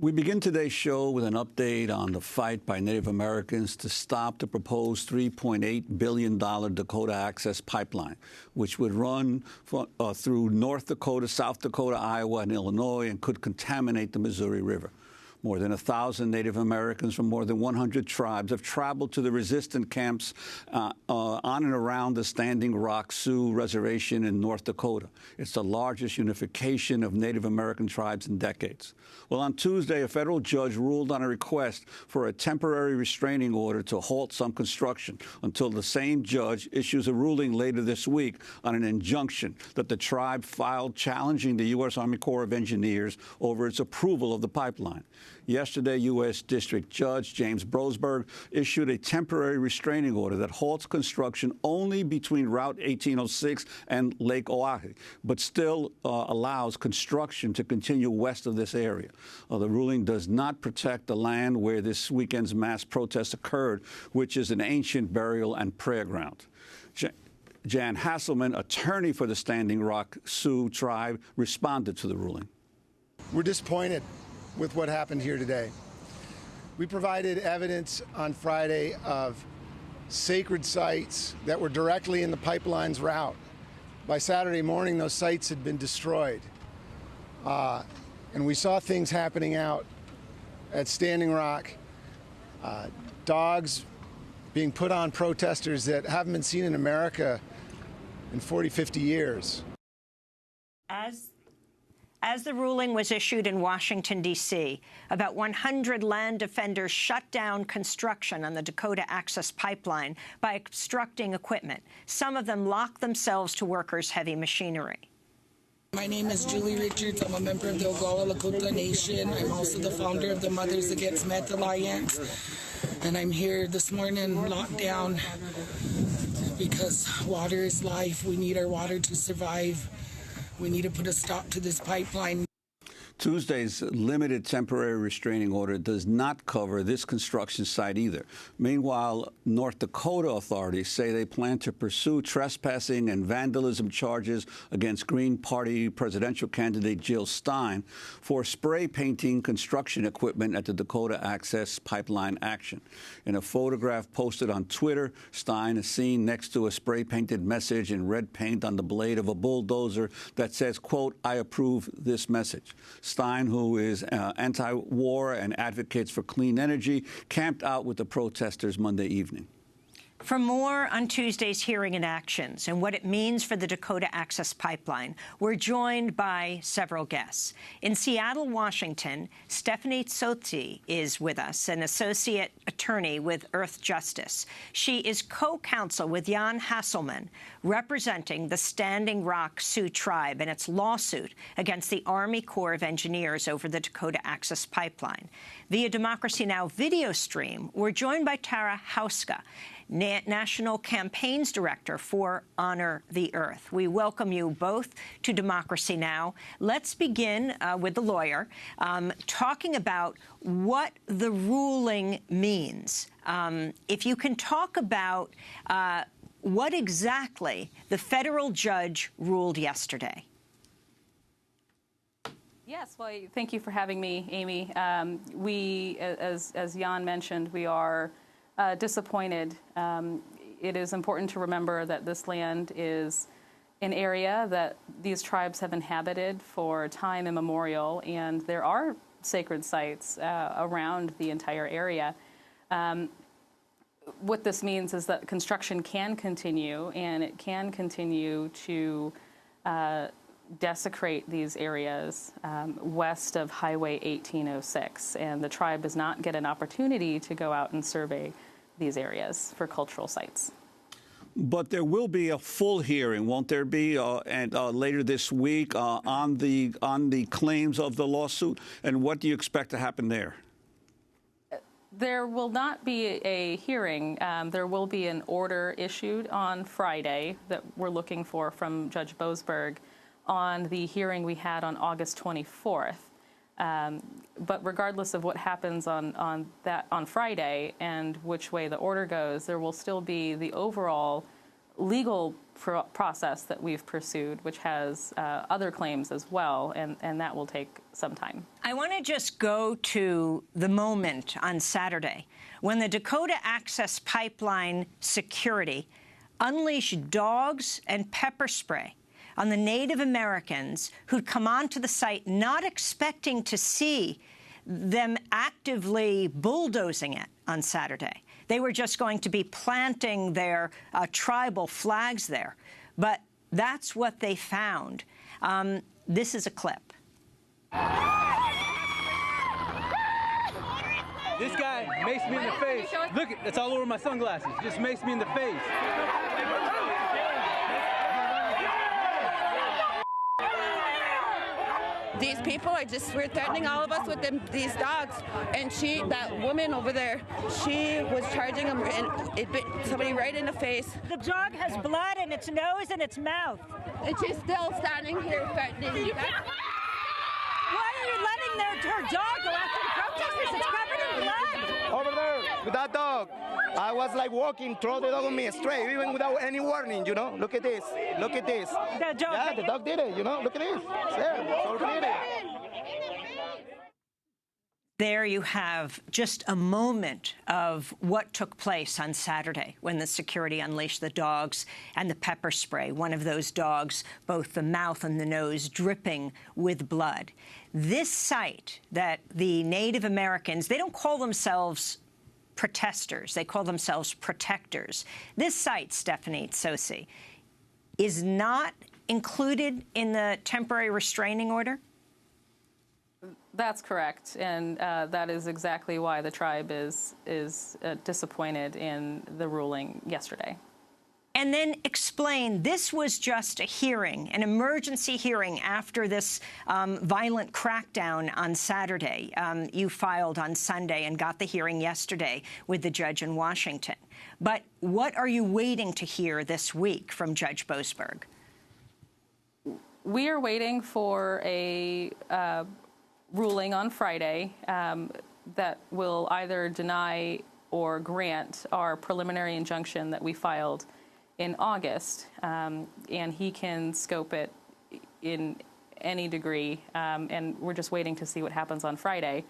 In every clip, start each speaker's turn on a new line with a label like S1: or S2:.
S1: We begin today's show with an update on the fight by Native Americans to stop the proposed $3.8 billion Dakota Access Pipeline, which would run through North Dakota, South Dakota, Iowa, and Illinois, and could contaminate the Missouri River. More than 1,000 Native Americans from more than 100 tribes have traveled to the resistant camps on and around the Standing Rock Sioux Reservation in North Dakota. It's the largest unification of Native American tribes in decades. Well, on Tuesday, a federal judge ruled on a request for a temporary restraining order to halt some construction until the same judge issues a ruling later this week on an injunction that the tribe filed challenging the U.S. Army Corps of Engineers over its approval of the pipeline. Yesterday, U.S. District Judge James Brosberg issued a temporary restraining order that halts construction only between Route 1806 and Lake Oahe, but still allows construction to continue west of this area. The ruling does not protect the land where this weekend's mass protest occurred, which is an ancient burial and prayer ground. Jan Hasselman, attorney for the Standing Rock Sioux tribe, responded to the ruling.
S2: We're disappointed with what happened here today. We provided evidence on Friday of sacred sites that were directly in the pipeline's route. By Saturday morning, those sites had been destroyed. And we saw things happening out at Standing Rock, dogs being put on protesters that haven't been seen in America in 40, 50 years.
S3: As the ruling was issued in Washington, D.C., about 100 land defenders shut down construction on the Dakota Access Pipeline by obstructing equipment. Some of them locked themselves to workers' heavy machinery.
S4: My name is Julie Richards. I'm a member of the Oglala Lakota Nation. I'm also the founder of the Mothers Against Meth Alliance. And I'm here this morning locked down because water is life. We need our water to survive. We need to put a stop to this pipeline.
S1: Tuesday's limited temporary restraining order does not cover this construction site either. Meanwhile, North Dakota authorities say they plan to pursue trespassing and vandalism charges against Green Party presidential candidate Jill Stein for spray painting construction equipment at the Dakota Access Pipeline action. In a photograph posted on Twitter, Stein is seen next to a spray-painted message in red paint on the blade of a bulldozer that says, quote, "I approve this message." Stein, who is anti-war and advocates for clean energy, camped out with the protesters Monday evening.
S3: For more on Tuesday's hearing and actions and what it means for the Dakota Access Pipeline, we're joined by several guests. In Seattle, Washington, Stephanie Tsotsi is with us, an associate attorney with Earth Justice. She is co-counsel with Jan Hasselman, representing the Standing Rock Sioux tribe and its lawsuit against the Army Corps of Engineers over the Dakota Access Pipeline. Via Democracy Now! Video stream, we're joined by Tara Hauska, National Campaigns Director for Honor the Earth. We welcome you both to Democracy Now! Let's begin with the lawyer, talking about what the ruling means. If you can talk about what exactly the federal judge ruled yesterday.
S5: Yes, well, thank you for having me, Amy. We, as Jan mentioned, we are disappointed. It is important to remember that this land is an area that these tribes have inhabited for time immemorial, and there are sacred sites around the entire area. What this means is that construction can continue, and it can continue to desecrate these areas west of Highway 1806, and the tribe does not get an opportunity to go out and survey these areas for cultural sites.
S1: But there will be a full hearing, won't there be, and later this week on the claims of the lawsuit? And what do you expect to happen there?
S5: There will not be a hearing. There will be an order issued on Friday that we're looking for from Judge Boasberg on the hearing we had on August 24th. But regardless of what happens on Friday and which way the order goes, there will still be the overall legal process that we've pursued, which has other claims as well, and that will take some time.
S3: I want to just go to the moment on Saturday when the Dakota Access Pipeline security unleashed dogs and pepper spray on the Native Americans who'd come onto the site not expecting to see them actively bulldozing it on Saturday. They were just going to be planting their tribal flags there. But that's what they found. This is a clip.
S6: This guy maced me in the face. Look, it's all over my sunglasses. Just maced me in the face.
S7: These people are were threatening all of us with these dogs. And that woman over there, she was charging them, and it bit somebody right in the face.
S3: The dog has blood in its nose and its mouth.
S7: And she's still standing here threatening.
S3: Why are you letting her dog go after the protesters? It's covered in blood.
S8: Over there with that dog. I was like walking, throw the dog on me straight, even without any warning, you know. Look at this. Look at this.
S3: The dog,
S8: yeah, the dog did it, you know. Look at this. Yeah, so did it.
S3: There you have just a moment of what took place on Saturday when the security unleashed the dogs and the pepper spray, one of those dogs, both the mouth and the nose dripping with blood. This site that the Native Americans, they don't call themselves protesters, they call themselves protectors. This site, Stephanie Sioux, is not included in the temporary restraining order?
S5: That's correct, and that is exactly why the tribe is disappointed in the ruling yesterday.
S3: And then explain, this was just a hearing, an emergency hearing after this violent crackdown on Saturday. You filed on Sunday and got the hearing yesterday with the judge in Washington. But what are you waiting to hear this week from Judge Boasberg?
S5: We are waiting for a ruling on Friday that will either deny or grant our preliminary injunction that we filed in August, and he can scope it in any degree, and we're just waiting to see what happens on Friday.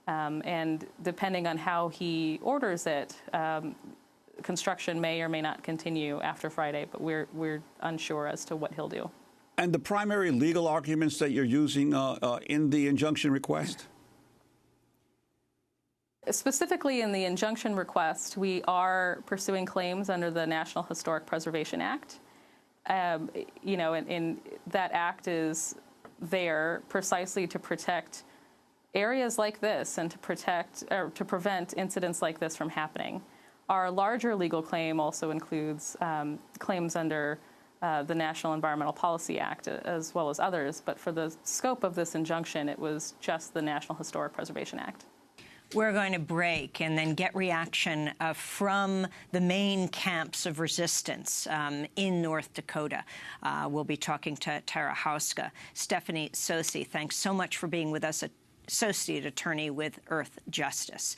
S5: And depending on how he orders it, construction may or may not continue after Friday, but we're unsure as to what he'll do.
S1: And the primary legal arguments that you're using in the injunction request?
S5: Specifically in the injunction request, we are pursuing claims under the National Historic Preservation Act. You know, and that act is there precisely to protect areas like this and to protect or to prevent incidents like this from happening. Our larger legal claim also includes claims under the National Environmental Policy Act, as well as others. But for the scope of this injunction, it was just the National Historic Preservation Act.
S3: We're going to break and then get reaction from the main camps of resistance in North Dakota. We'll be talking to Tara Hauska. Stephanie Sioux, thanks so much for being with us, Associate Attorney with Earth Justice.